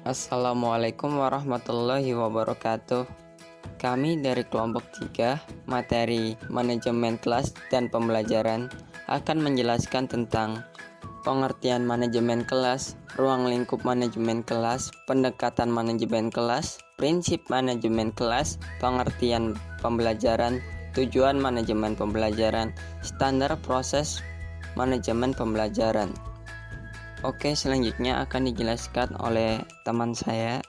Assalamualaikum warahmatullahi wabarakatuh. Kami dari kelompok 3, materi manajemen kelas dan pembelajaran akan menjelaskan tentang pengertian manajemen kelas, ruang lingkup manajemen kelas, pendekatan manajemen kelas, prinsip manajemen kelas, pengertian pembelajaran, tujuan manajemen pembelajaran, standar proses manajemen pembelajaran. Oke, selanjutnya akan dijelaskan oleh teman saya.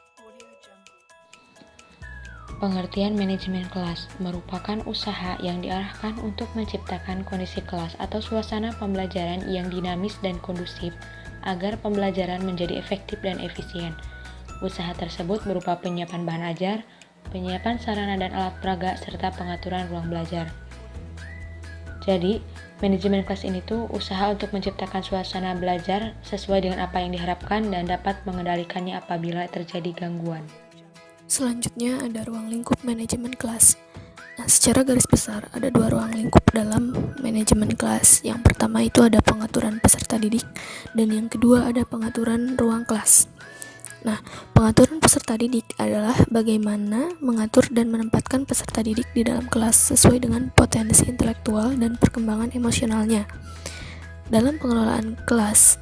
Pengertian manajemen kelas merupakan usaha yang diarahkan untuk menciptakan kondisi kelas atau suasana pembelajaran yang dinamis dan kondusif agar pembelajaran menjadi efektif dan efisien. Usaha tersebut berupa penyiapan bahan ajar, penyiapan sarana dan alat peraga, serta pengaturan ruang belajar. Jadi, manajemen kelas ini tuh usaha untuk menciptakan suasana belajar sesuai dengan apa yang diharapkan dan dapat mengendalikannya apabila terjadi gangguan. Selanjutnya ada ruang lingkup manajemen kelas. Nah, secara garis besar ada dua ruang lingkup dalam manajemen kelas. Yang pertama itu ada pengaturan peserta didik dan yang kedua ada pengaturan ruang kelas. Nah, pengaturan peserta didik adalah bagaimana mengatur dan menempatkan peserta didik di dalam kelas sesuai dengan potensi intelektual dan perkembangan emosionalnya. Dalam pengelolaan kelas,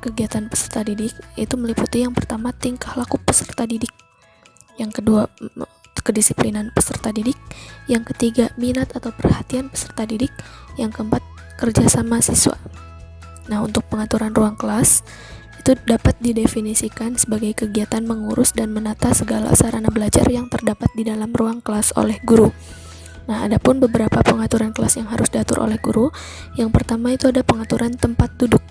kegiatan peserta didik itu meliputi yang pertama tingkah laku peserta didik, yang kedua kedisiplinan peserta didik, yang ketiga minat atau perhatian peserta didik, yang keempat kerjasama siswa. Nah, untuk pengaturan ruang kelas itu dapat didefinisikan sebagai kegiatan mengurus dan menata segala sarana belajar yang terdapat di dalam ruang kelas oleh guru. Nah, adapun beberapa pengaturan kelas yang harus diatur oleh guru. Yang pertama itu ada pengaturan tempat duduk.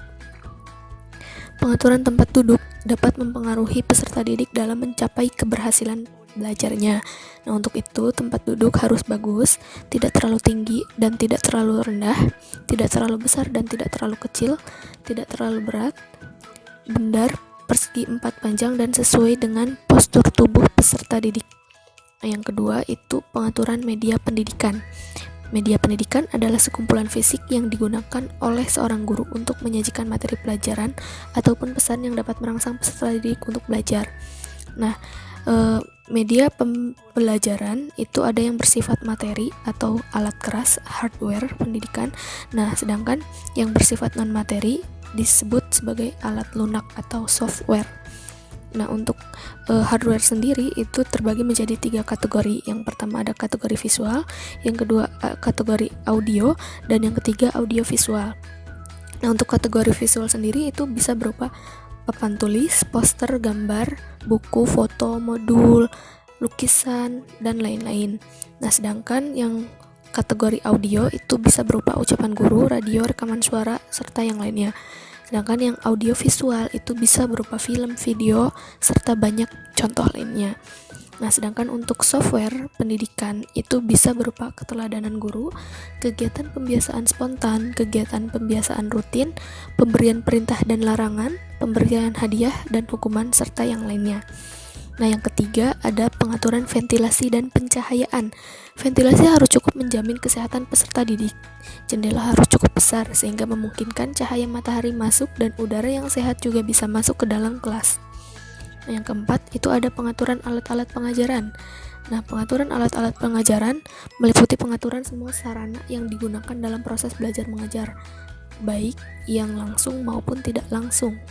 Pengaturan tempat duduk dapat mempengaruhi peserta didik dalam mencapai keberhasilan belajarnya. Nah, untuk itu tempat duduk harus bagus, tidak terlalu tinggi dan tidak terlalu rendah, tidak terlalu besar dan tidak terlalu kecil, tidak terlalu berat, bundar, persegi 4 panjang dan sesuai dengan postur tubuh peserta didik. Nah, yang kedua itu pengaturan media pendidikan. Media pendidikan adalah sekumpulan fisik yang digunakan oleh seorang guru untuk menyajikan materi pelajaran ataupun pesan yang dapat merangsang peserta didik untuk belajar. Nah, media pembelajaran itu ada yang bersifat materi atau alat keras, hardware pendidikan. Nah, sedangkan yang bersifat non-materi disebut sebagai alat lunak atau software. Nah, untuk hardware sendiri itu terbagi menjadi 3 kategori. Yang pertama ada kategori visual, yang kedua kategori audio, dan yang ketiga audio visual. Nah, untuk kategori visual sendiri itu bisa berupa papan tulis, poster, gambar, buku, foto, modul, lukisan, dan lain-lain. Nah, sedangkan yang kategori audio itu bisa berupa ucapan guru, radio, rekaman suara, serta yang lainnya. Sedangkan yang audio visual itu bisa berupa film, video, serta banyak contoh lainnya. Nah, sedangkan untuk software pendidikan itu bisa berupa keteladanan guru, kegiatan pembiasaan spontan, kegiatan pembiasaan rutin, pemberian perintah dan larangan, pemberian hadiah dan hukuman, serta yang lainnya. Nah, yang ketiga ada pengaturan ventilasi dan pencahayaan. Ventilasi harus cukup menjamin kesehatan peserta didik. Jendela harus cukup besar sehingga memungkinkan cahaya matahari masuk dan udara yang sehat juga bisa masuk ke dalam kelas. Nah, yang keempat itu ada pengaturan alat-alat pengajaran. Nah, pengaturan alat-alat pengajaran meliputi pengaturan semua sarana yang digunakan dalam proses belajar mengajar, baik yang langsung maupun tidak langsung.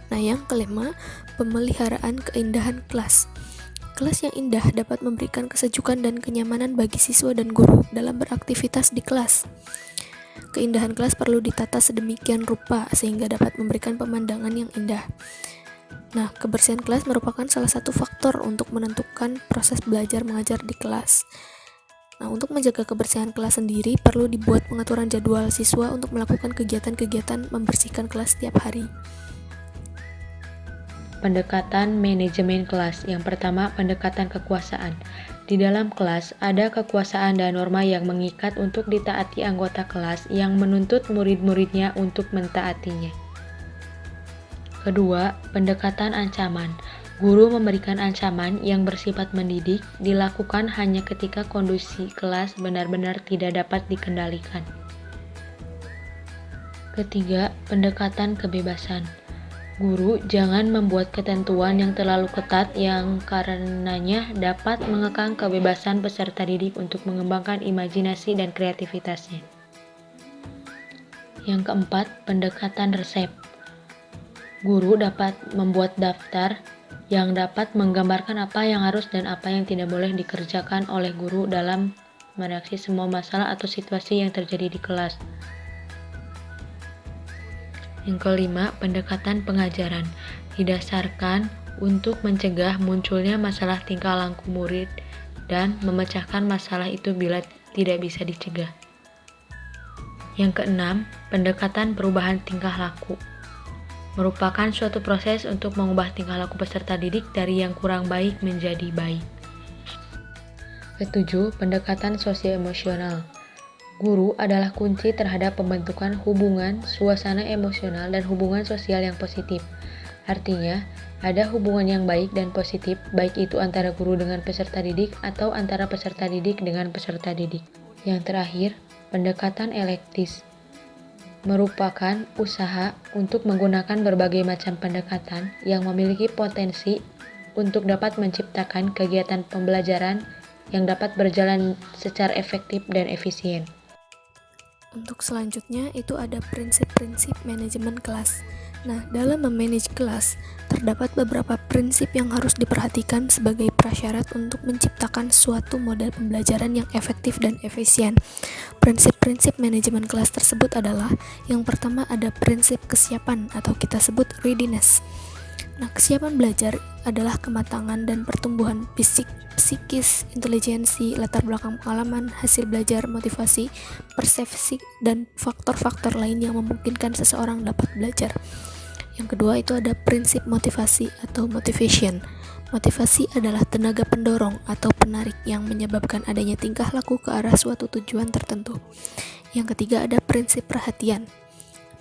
Nah, yang kelima, pemeliharaan keindahan kelas. Kelas yang indah dapat memberikan kesejukan dan kenyamanan bagi siswa dan guru dalam beraktivitas di kelas. Keindahan kelas perlu ditata sedemikian rupa sehingga dapat memberikan pemandangan yang indah. Nah, kebersihan kelas merupakan salah satu faktor untuk menentukan proses belajar mengajar di kelas. Nah, untuk menjaga kebersihan kelas sendiri perlu dibuat pengaturan jadwal siswa untuk melakukan kegiatan-kegiatan membersihkan kelas setiap hari. Pendekatan manajemen kelas. Yang pertama, pendekatan kekuasaan. Di dalam kelas, ada kekuasaan dan norma yang mengikat untuk ditaati anggota kelas yang menuntut murid-muridnya untuk mentaatinya. Kedua, pendekatan ancaman. Guru memberikan ancaman yang bersifat mendidik dilakukan hanya ketika kondisi kelas benar-benar tidak dapat dikendalikan. Ketiga, pendekatan kebebasan. Guru jangan membuat ketentuan yang terlalu ketat yang karenanya dapat mengekang kebebasan peserta didik untuk mengembangkan imajinasi dan kreativitasnya. Yang keempat, pendekatan resep. Guru dapat membuat daftar yang dapat menggambarkan apa yang harus dan apa yang tidak boleh dikerjakan oleh guru dalam mereaksi semua masalah atau situasi yang terjadi di kelas. Yang kelima, pendekatan pengajaran didasarkan untuk mencegah munculnya masalah tingkah laku murid dan memecahkan masalah itu bila tidak bisa dicegah. Yang keenam, pendekatan perubahan tingkah laku merupakan suatu proses untuk mengubah tingkah laku peserta didik dari yang kurang baik menjadi baik. Ketujuh, pendekatan sosio-emosional. Guru adalah kunci terhadap pembentukan hubungan, suasana emosional, dan hubungan sosial yang positif. Artinya, ada hubungan yang baik dan positif, baik itu antara guru dengan peserta didik atau antara peserta didik dengan peserta didik. Yang terakhir, pendekatan elektis merupakan usaha untuk menggunakan berbagai macam pendekatan yang memiliki potensi untuk dapat menciptakan kegiatan pembelajaran yang dapat berjalan secara efektif dan efisien. Untuk selanjutnya itu ada prinsip-prinsip manajemen kelas. Nah, dalam memanage kelas, terdapat beberapa prinsip yang harus diperhatikan sebagai prasyarat untuk menciptakan suatu model pembelajaran yang efektif dan efisien. Prinsip-prinsip manajemen kelas tersebut adalah, yang pertama ada prinsip kesiapan atau kita sebut readiness. Nah, kesiapan belajar adalah kematangan dan pertumbuhan fisik, psikis, intelijensi, latar belakang pengalaman, hasil belajar, motivasi, persepsi, dan faktor-faktor lain yang memungkinkan seseorang dapat belajar. Yang kedua itu ada prinsip motivasi atau motivation. Motivasi adalah tenaga pendorong atau penarik yang menyebabkan adanya tingkah laku ke arah suatu tujuan tertentu. Yang ketiga ada prinsip perhatian.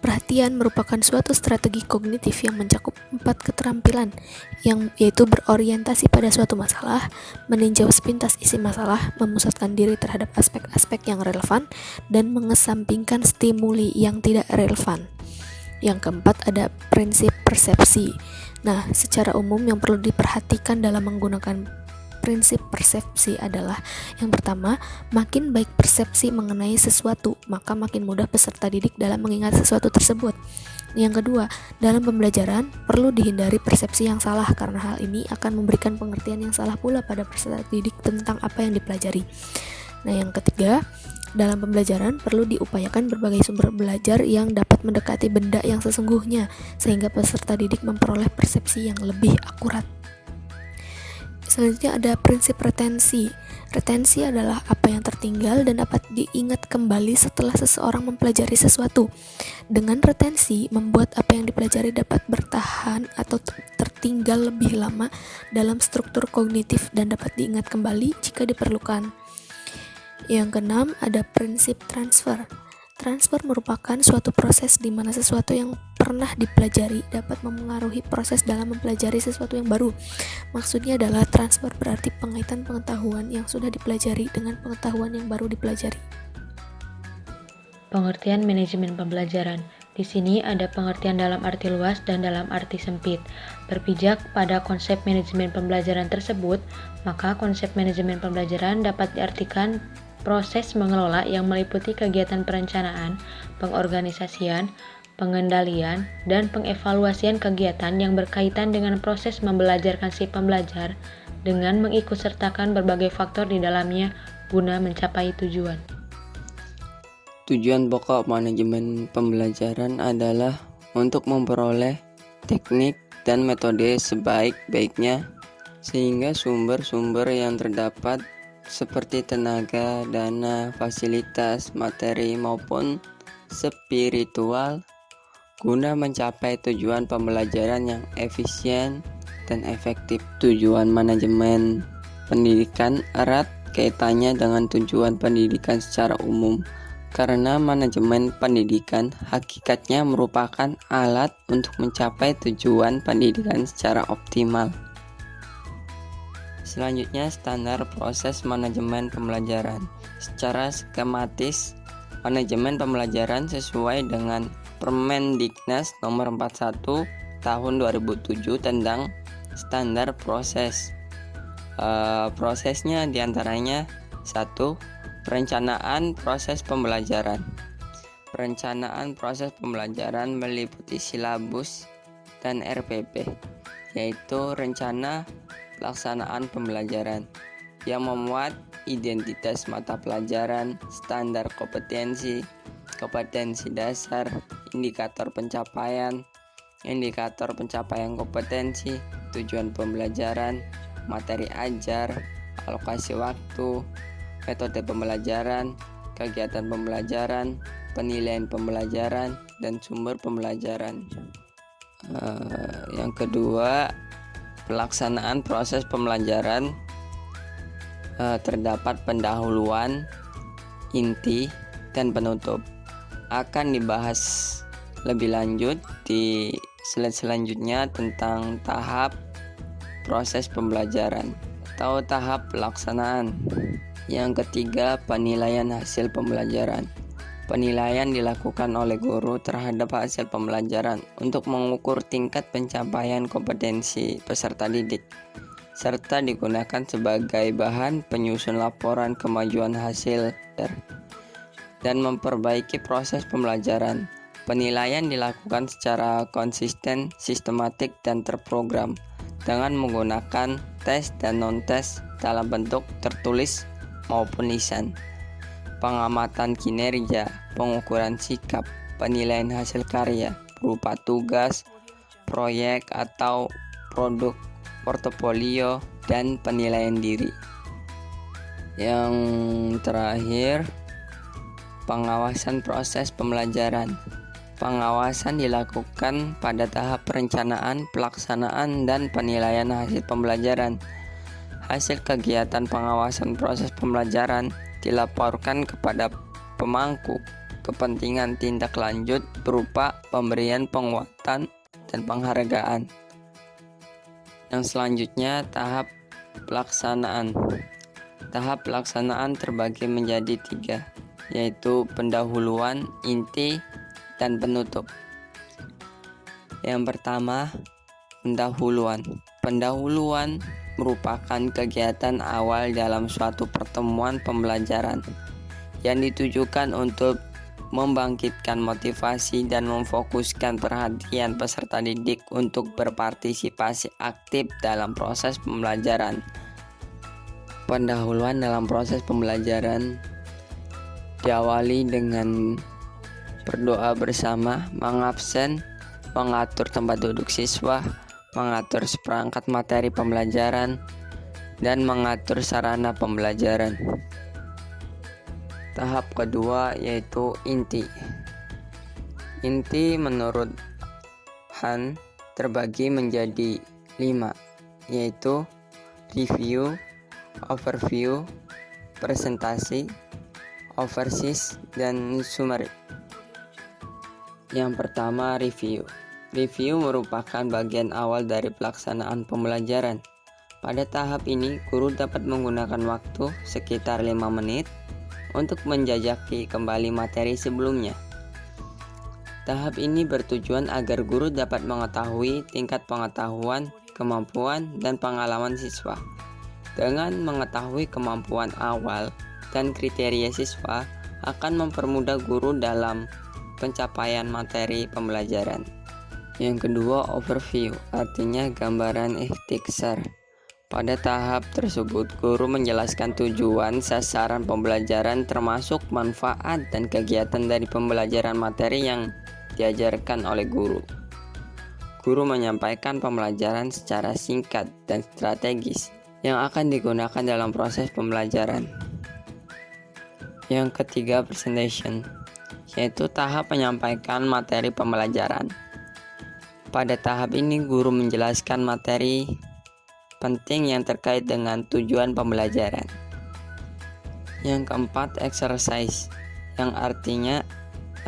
Perhatian merupakan suatu strategi kognitif yang mencakup 4 keterampilan, yaitu berorientasi pada suatu masalah, meninjau sepintas isi masalah, memusatkan diri terhadap aspek-aspek yang relevan, dan mengesampingkan stimuli yang tidak relevan. Yang keempat ada prinsip persepsi. Nah, secara umum yang perlu diperhatikan dalam menggunakan prinsip persepsi adalah, yang pertama, makin baik persepsi mengenai sesuatu, maka makin mudah peserta didik dalam mengingat sesuatu tersebut. Yang kedua, dalam pembelajaran perlu dihindari persepsi yang salah karena hal ini akan memberikan pengertian yang salah pula pada peserta didik tentang apa yang dipelajari. Nah, yang ketiga, dalam pembelajaran perlu diupayakan berbagai sumber belajar yang dapat mendekati benda yang sesungguhnya sehingga peserta didik memperoleh persepsi yang lebih akurat. Selanjutnya ada prinsip retensi. Retensi adalah apa yang tertinggal dan dapat diingat kembali setelah seseorang mempelajari sesuatu. Dengan retensi, membuat apa yang dipelajari dapat bertahan atau tertinggal lebih lama dalam struktur kognitif dan dapat diingat kembali jika diperlukan. Yang keenam, ada prinsip transfer. Transfer merupakan suatu proses di mana sesuatu yang pernah dipelajari dapat memengaruhi proses dalam mempelajari sesuatu yang baru. Maksudnya adalah transfer berarti pengaitan pengetahuan yang sudah dipelajari dengan pengetahuan yang baru dipelajari. Pengertian manajemen pembelajaran. Di sini ada pengertian dalam arti luas dan dalam arti sempit. Berpijak pada konsep manajemen pembelajaran tersebut, maka konsep manajemen pembelajaran dapat diartikan proses mengelola yang meliputi kegiatan perencanaan, pengorganisasian, pengendalian, dan pengevaluasian kegiatan yang berkaitan dengan proses membelajarkan si pembelajar dengan mengikutsertakan berbagai faktor di dalamnya guna mencapai tujuan. Tujuan pokok manajemen pembelajaran adalah untuk memperoleh teknik dan metode sebaik-baiknya sehingga sumber-sumber yang terdapat seperti tenaga, dana, fasilitas, materi maupun spiritual guna mencapai tujuan pembelajaran yang efisien dan efektif. Tujuan manajemen pendidikan erat kaitannya dengan tujuan pendidikan secara umum karena manajemen pendidikan hakikatnya merupakan alat untuk mencapai tujuan pendidikan secara optimal. Selanjutnya, standar proses manajemen pembelajaran. Secara skematis, manajemen pembelajaran sesuai dengan Permendiknas nomor 41 tahun 2007 tentang standar proses. Prosesnya diantaranya 1. Perencanaan proses pembelajaran. Perencanaan proses pembelajaran meliputi silabus dan RPP, yaitu rencana pelaksanaan pembelajaran, yang memuat identitas mata pelajaran, standar kompetensi, kompetensi dasar, indikator pencapaian kompetensi, tujuan pembelajaran, materi ajar, alokasi waktu, metode pembelajaran, kegiatan pembelajaran, penilaian pembelajaran, dan sumber pembelajaran. Yang kedua, pelaksanaan proses pembelajaran. Terdapat pendahuluan, inti, dan penutup. Akan dibahas lebih lanjut di slide selanjutnya tentang tahap proses pembelajaran atau tahap pelaksanaan. Yang ketiga, penilaian hasil pembelajaran. Penilaian dilakukan oleh guru terhadap hasil pembelajaran untuk mengukur tingkat pencapaian kompetensi peserta didik, serta digunakan sebagai bahan penyusun laporan kemajuan hasil dan memperbaiki proses pembelajaran. Penilaian dilakukan secara konsisten, sistematik, dan terprogram dengan menggunakan tes dan non-tes dalam bentuk tertulis maupun lisan. Pengamatan kinerja, pengukuran sikap, penilaian hasil karya berupa tugas, proyek atau produk, portofolio, dan penilaian diri. Yang terakhir, pengawasan proses pembelajaran. Pengawasan dilakukan pada tahap perencanaan, pelaksanaan, dan penilaian hasil pembelajaran. Hasil kegiatan pengawasan proses pembelajaran dilaporkan kepada pemangku kepentingan tindak lanjut berupa pemberian penguatan dan penghargaan. Yang selanjutnya, tahap pelaksanaan. Tahap pelaksanaan terbagi menjadi 3, yaitu pendahuluan, inti, dan penutup. Yang pertama, pendahuluan. Pendahuluan merupakan kegiatan awal dalam suatu pertemuan pembelajaran yang ditujukan untuk membangkitkan motivasi dan memfokuskan perhatian peserta didik untuk berpartisipasi aktif dalam proses pembelajaran. Pendahuluan dalam proses pembelajaran diawali dengan berdoa bersama, mengabsen, mengatur tempat duduk siswa, mengatur seperangkat materi pembelajaran, dan mengatur sarana pembelajaran. Tahap kedua yaitu inti. Inti menurut Han terbagi menjadi 5, yaitu review, overview, presentasi, overseas, dan summary. Yang pertama, review. Review merupakan bagian awal dari pelaksanaan pembelajaran. Pada tahap ini, guru dapat menggunakan waktu sekitar 5 menit untuk menjajaki kembali materi sebelumnya. Tahap ini bertujuan agar guru dapat mengetahui tingkat pengetahuan, kemampuan, dan pengalaman siswa. Dengan mengetahui kemampuan awal dan kriteria siswa, akan mempermudah guru dalam pencapaian materi pembelajaran. Yang kedua, overview, artinya gambaran ikhtisar. Pada tahap tersebut, guru menjelaskan tujuan, sasaran pembelajaran, termasuk manfaat dan kegiatan dari pembelajaran materi yang diajarkan oleh guru. Guru menyampaikan pembelajaran secara singkat dan strategis yang akan digunakan dalam proses pembelajaran. Yang ketiga, presentation, yaitu tahap menyampaikan materi pembelajaran. Pada tahap ini, guru menjelaskan materi penting yang terkait dengan tujuan pembelajaran. Yang keempat, exercise, yang artinya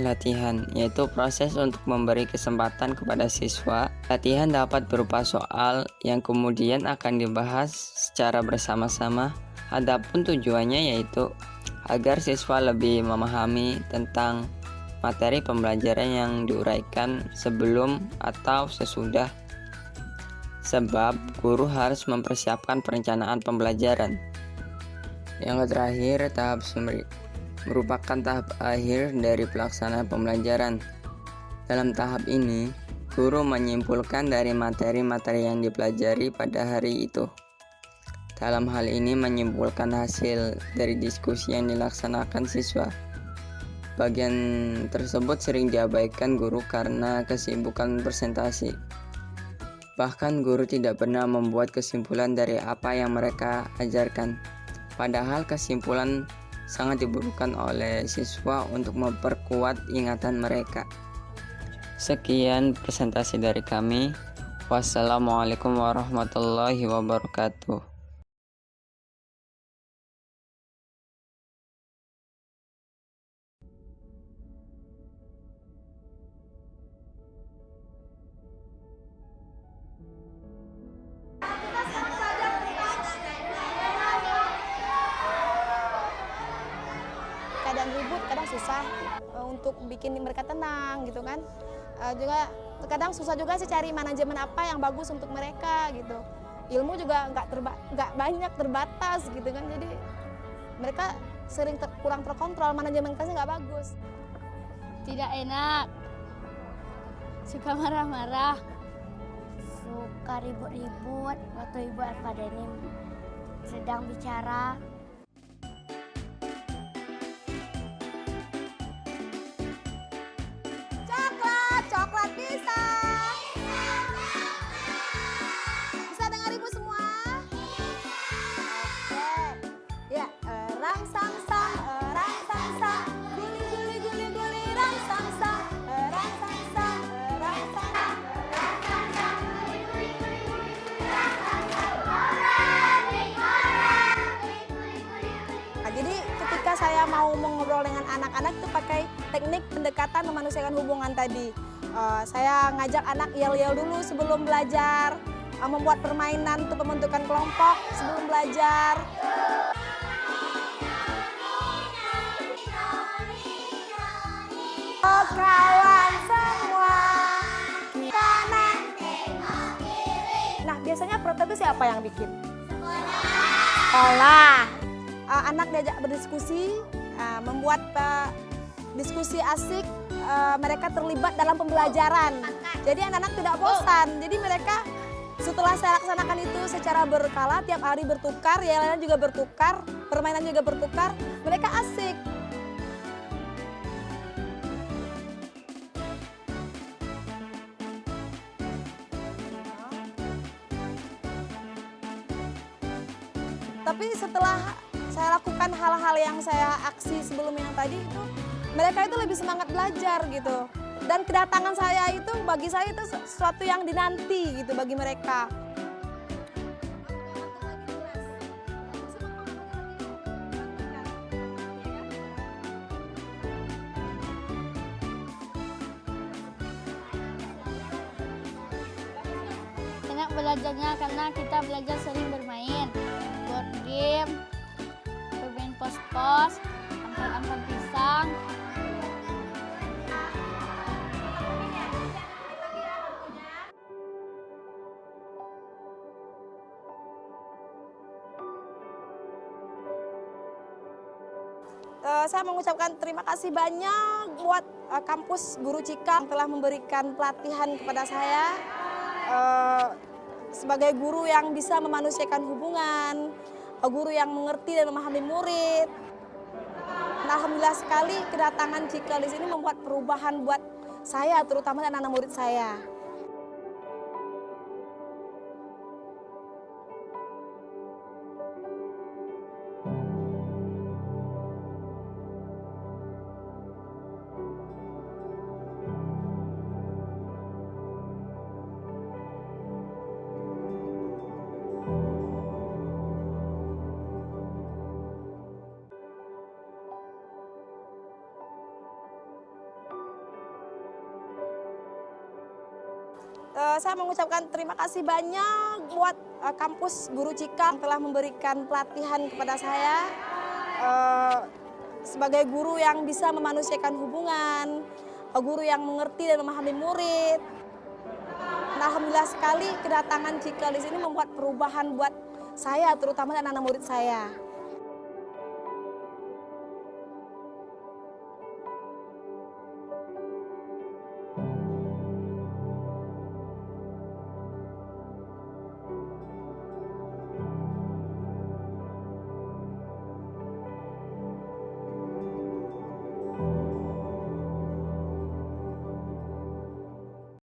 latihan, yaitu proses untuk memberi kesempatan kepada siswa. Latihan dapat berupa soal yang kemudian akan dibahas secara bersama-sama. Adapun tujuannya yaitu agar siswa lebih memahami tentang materi pembelajaran yang diuraikan sebelum atau sesudah. Sebab guru harus mempersiapkan perencanaan pembelajaran. Yang terakhir, tahap summary merupakan tahap akhir dari pelaksanaan pembelajaran. Dalam tahap ini, guru menyimpulkan dari materi-materi yang dipelajari pada hari itu. Dalam hal ini menyimpulkan hasil dari diskusi yang dilaksanakan siswa. Bagian tersebut sering diabaikan guru karena kesibukan presentasi. Bahkan guru tidak pernah membuat kesimpulan dari apa yang mereka ajarkan. Padahal kesimpulan sangat dibutuhkan oleh siswa untuk memperkuat ingatan mereka. Sekian presentasi dari kami. Wassalamualaikum warahmatullahi wabarakatuh. Kadang ribut, kadang susah untuk bikin mereka tenang gitu kan. Juga kadang susah juga sih cari manajemen apa yang bagus untuk mereka gitu. Ilmu juga nggak banyak, terbatas gitu kan. Jadi mereka sering kurang terkontrol, manajemen kelasnya nggak bagus. Tidak enak, suka marah-marah, suka ribut-ribut waktu Ibu Alfadenim sedang bicara. Coklat bisa. Bisa dengar Ibu semua? Oke. Ya, rang sang sang, guli guli guli guli, rang sang sang, rang sang sang, rang sang sang. Nah, jadi ketika saya mau mengobrol dengan anak-anak itu pakai teknik pendekatan memanusiakan hubungan tadi. Saya ngajak anak yel-yel dulu sebelum belajar, membuat permainan untuk pembentukan kelompok sebelum belajar. Oh kawan semua, kita nah biasanya protes itu siapa yang bikin? Sekolah. Anak diajak berdiskusi, membuat diskusi asik, mereka terlibat dalam pembelajaran. Jadi anak-anak tidak bosan. Jadi mereka setelah saya laksanakan itu secara berkala, tiap hari bertukar, yang lainnya juga bertukar, permainan juga bertukar, mereka asik. Tapi setelah saya lakukan hal-hal yang saya aksi sebelum yang tadi itu, mereka itu lebih semangat belajar gitu. Dan kedatangan saya itu bagi saya itu sesuatu yang dinanti gitu bagi mereka. enak belajarnya karena kita belajar sering bermain, board game, bermain pos-pos, angkat-angkat pisang. Saya mengucapkan terima kasih banyak buat kampus Guru Cika yang telah memberikan pelatihan kepada saya sebagai guru yang bisa memanusiakan hubungan, guru yang mengerti dan memahami murid. Alhamdulillah sekali kedatangan Cika di sini membuat perubahan buat saya, terutama anak-anak murid saya. Saya mengucapkan terima kasih banyak buat kampus Guru Cika yang telah memberikan pelatihan kepada saya sebagai guru yang bisa memanusiakan hubungan, guru yang mengerti dan memahami murid. Nah, alhamdulillah sekali kedatangan Cikal di sini membuat perubahan buat saya, terutama anak-anak murid saya.